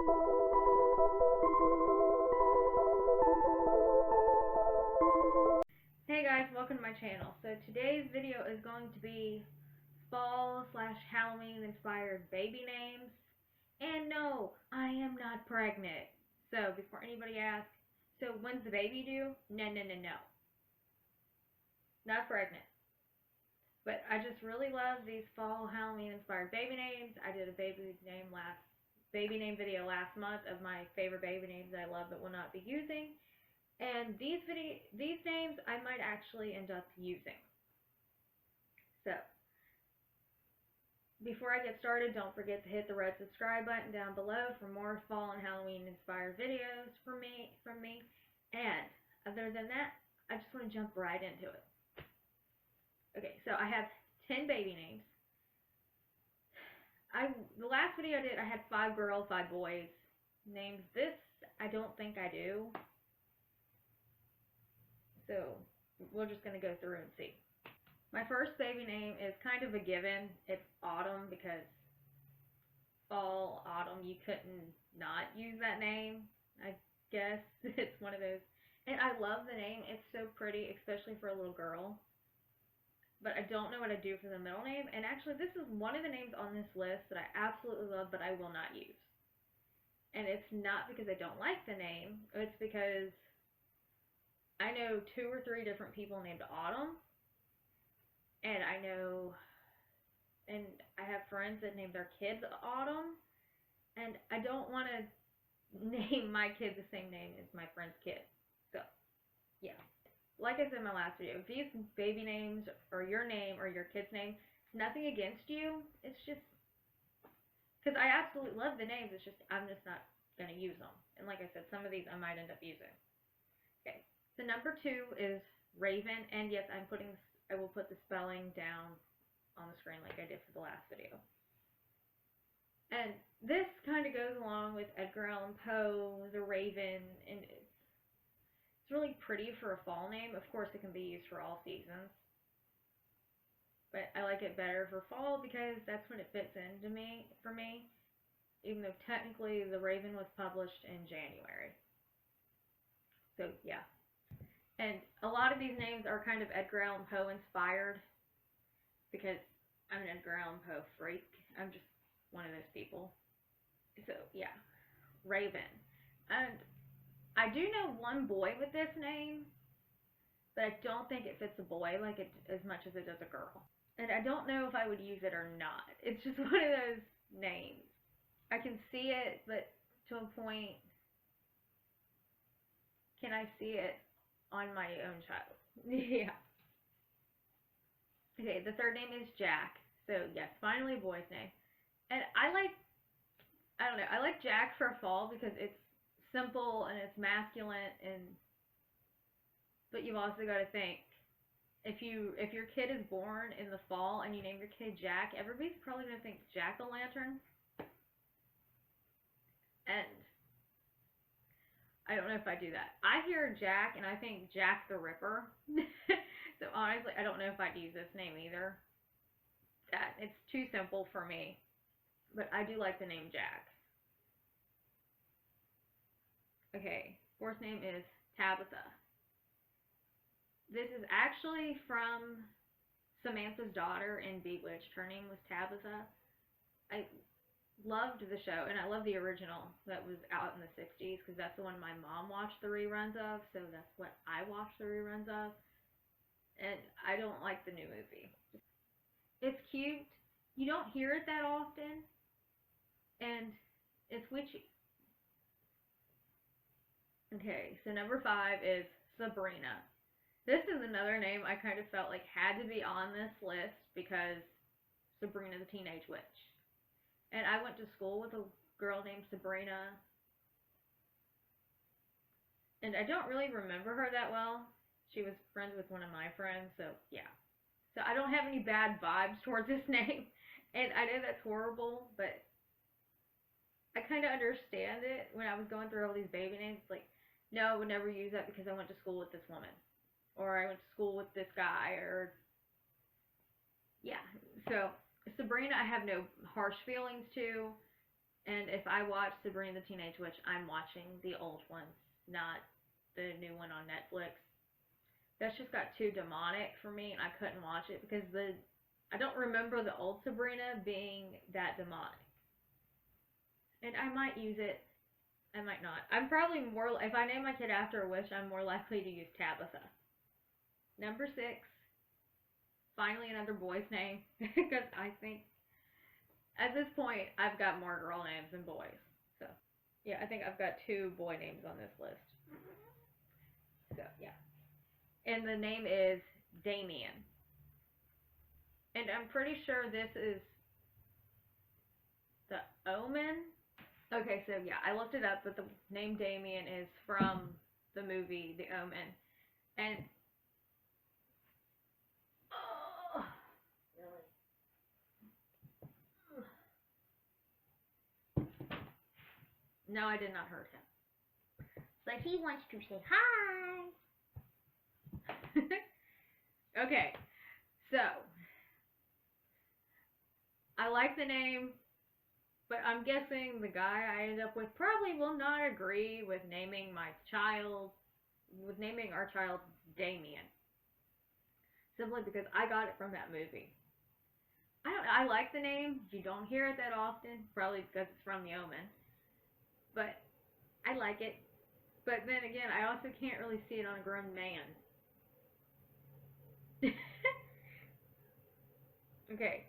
Hey guys, welcome to my channel. So today's video is going to be fall/Halloween inspired baby names. And no, I am not pregnant. So before anybody asks, so when's the baby due? No. Not pregnant. But I just really love these fall Halloween inspired baby names. I did a baby name video last month of my favorite baby names I love but will not be using. And these names I might actually end up using. So, before I get started, don't forget to hit the red subscribe button down below for more fall and Halloween inspired videos from me. And other than that, I just want to jump right into it. Okay, so I have 10 baby names. The last video I did, I had 5 girls, 5 boys names. This, I don't think I do. So, we're just going to go through and see. My first baby name is kind of a given. It's Autumn, because fall, autumn, you couldn't not use that name. I guess it's one of those. And I love the name. It's so pretty, especially for a little girl. But I don't know what I'd do for the middle name. And actually, this is one of the names on this list that I absolutely love, but I will not use. And it's not because I don't like the name. It's because I know 2 or 3 different people named Autumn, and I have friends that name their kids Autumn, and I don't want to name my kid the same name as my friend's kid. So, yeah. Like I said in my last video, if these baby names, or your name, or your kid's name, it's nothing against you, it's just, because I absolutely love the names, it's just, I'm just not going to use them. And like I said, some of these I might end up using. Okay. The number 2 is Raven, and yes, I will put the spelling down on the screen like I did for the last video. And this kind of goes along with Edgar Allan Poe, the Raven, and it's really pretty for a fall name. Of course, it can be used for all seasons, but I like it better for fall because that's when it fits into for me, even though technically the Raven was published in January. So, yeah. And a lot of these names are kind of Edgar Allan Poe inspired, because I'm an Edgar Allan Poe freak. I'm just one of those people. So, yeah. Raven. And I do know one boy with this name, but I don't think it fits a boy like as much as it does a girl. And I don't know if I would use it or not. It's just one of those names. I can see it, but to a point, can I see it on my own child? Yeah. Okay, the third name is Jack. So, yes, finally a boy's name. And I like Jack for fall because it's simple and it's masculine, but you've also got to think, if your kid is born in the fall and you name your kid Jack, everybody's probably going to think jack-o'-lantern. And I don't know if I do that. I hear Jack and I think Jack the Ripper. So honestly, I don't know if I'd use this name either. It's too simple for me. But I do like the name Jack. Okay, fourth name is Tabitha. This is actually from Samantha's daughter in Bewitched. Her name was Tabitha. I loved the show, and I love the original that was out in the 60s, because that's the one my mom watched the reruns of, so that's what I watched the reruns of. And I don't like the new movie. It's cute. You don't hear it that often, and it's witchy. Okay, so number 5 is Sabrina. This is another name I kind of felt like had to be on this list because Sabrina the Teenage Witch. And I went to school with a girl named Sabrina, and I don't really remember her that well. She was friends with one of my friends, so yeah. So I don't have any bad vibes towards this name, and I know that's horrible, but I kind of understand it when I was going through all these baby names. Like, no, I would never use that because I went to school with this woman, or I went to school with this guy, or yeah. So Sabrina, I have no harsh feelings to, And if I watch Sabrina the Teenage Witch, I'm watching the old ones, not the new one on Netflix. That's just got too demonic for me, and I couldn't watch it because I don't remember the old Sabrina being that demonic. And I might use it, I might not. I'm probably more, if I name my kid after a witch, I'm more likely to use Tabitha. Number 6, finally another boy's name, because I think at this point I've got more girl names than boys. So, yeah, I think I've got 2 boy names on this list. So, yeah. And the name is Damian. And I'm pretty sure this is the Omen. Okay, so yeah, I looked it up, but the name Damian is from the movie The Omen. And no, I did not hurt him. But he wants to say hi. Okay, so I like the name, but I'm guessing the guy I ended up with probably will not agree with naming our child Damian. Simply because I got it from that movie. I like the name. You don't hear it that often, probably because it's from The Omen. But I like it. But then again, I also can't really see it on a grown man. Okay,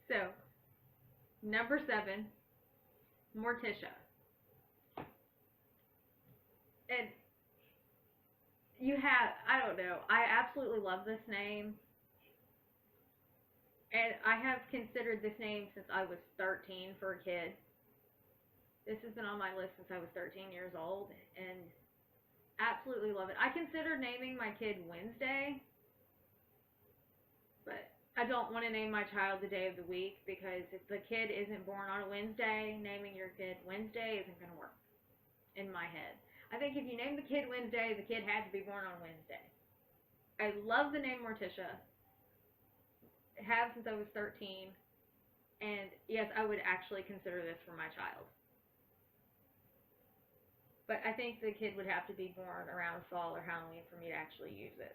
so number 7, Morticia. And I don't know, I absolutely love this name. And I have considered this name since I was 13 for a kid. This has been on my list since I was 13 years old, and absolutely love it. I considered naming my kid Wednesday, but I don't want to name my child the day of the week, because if the kid isn't born on a Wednesday, naming your kid Wednesday isn't going to work in my head. I think if you name the kid Wednesday, the kid had to be born on Wednesday. I love the name Morticia. Have since I was 13, and yes, I would actually consider this for my child. But I think the kid would have to be born around fall or Halloween for me to actually use it.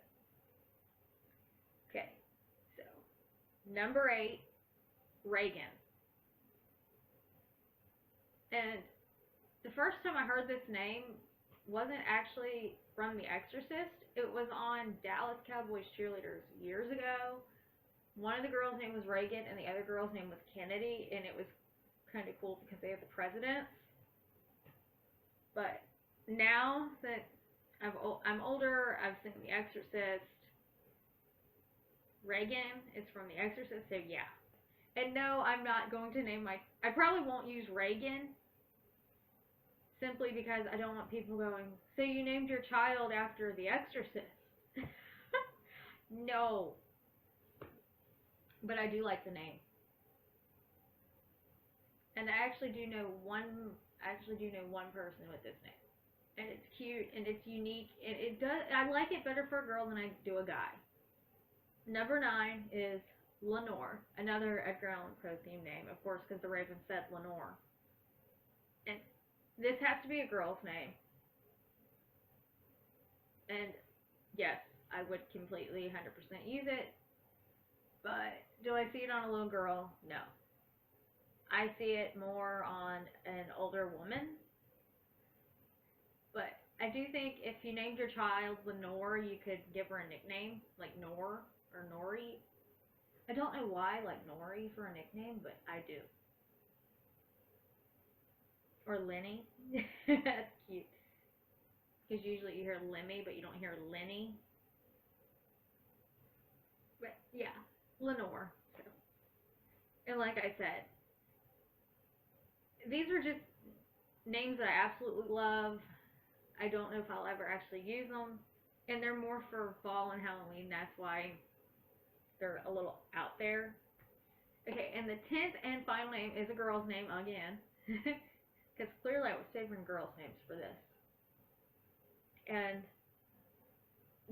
Okay, so number 8, Reagan. And the first time I heard this name wasn't actually from The Exorcist. It was on Dallas Cowboys cheerleaders years ago. One of the girls' name was Reagan, and the other girl's name was Kennedy, and it was kind of cool because they have the presidents. But now that I'm older, I've seen The Exorcist. Reagan is from The Exorcist, so yeah. And no, I'm not going to name I probably won't use Reagan, simply because I don't want people going, so you named your child after The Exorcist. No. But I do like the name. And I actually do know one person with this name. And it's cute, and it's unique, and I like it better for a girl than I do a guy. Number 9 is Lenore, another Edgar Allan Poe theme name, of course, because the Raven said Lenore. And this has to be a girl's name. And yes, I would completely 100% use it. But do I see it on a little girl? No. I see it more on an older woman. But I do think if you named your child Lenore, you could give her a nickname, like Nor or Nori. I don't know why I like Nori for a nickname, but I do. Or Lenny. That's cute. Because usually you hear Lemmy, but you don't hear Lenny. But yeah, Lenore. So. And like I said, these are just names that I absolutely love. I don't know if I'll ever actually use them. And they're more for fall and Halloween. That's why they're a little out there. Okay, and the 10th and final name is a girl's name again. Because clearly I was saving girls' names for this. And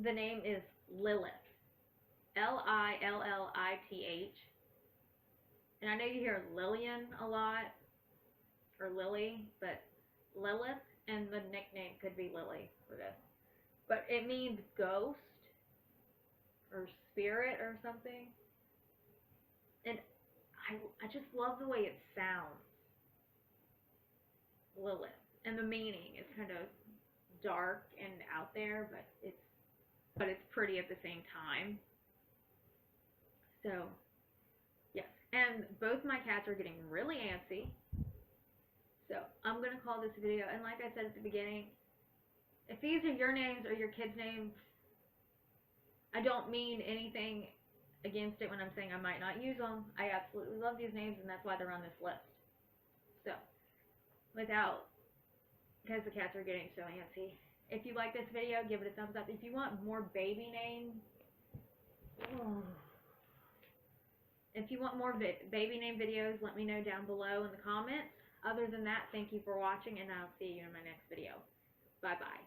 the name is Lilith. Lillith. And I know you hear Lillian a lot. or Lily, but Lilith, and the nickname could be Lily for this. But it means ghost or spirit or something. And I just love the way it sounds. Lilith. And the meaning is kind of dark and out there, but it's pretty at the same time. So, yes. And both my cats are getting really antsy. So, I'm going to call this video. And like I said at the beginning, if these are your names or your kids' names, I don't mean anything against it when I'm saying I might not use them. I absolutely love these names, and that's why they're on this list. So, because the cats are getting so antsy. If you like this video, give it a thumbs up. If you want more baby names, if you want more baby name videos, let me know down below in the comments. Other than that, thank you for watching, and I'll see you in my next video. Bye-bye.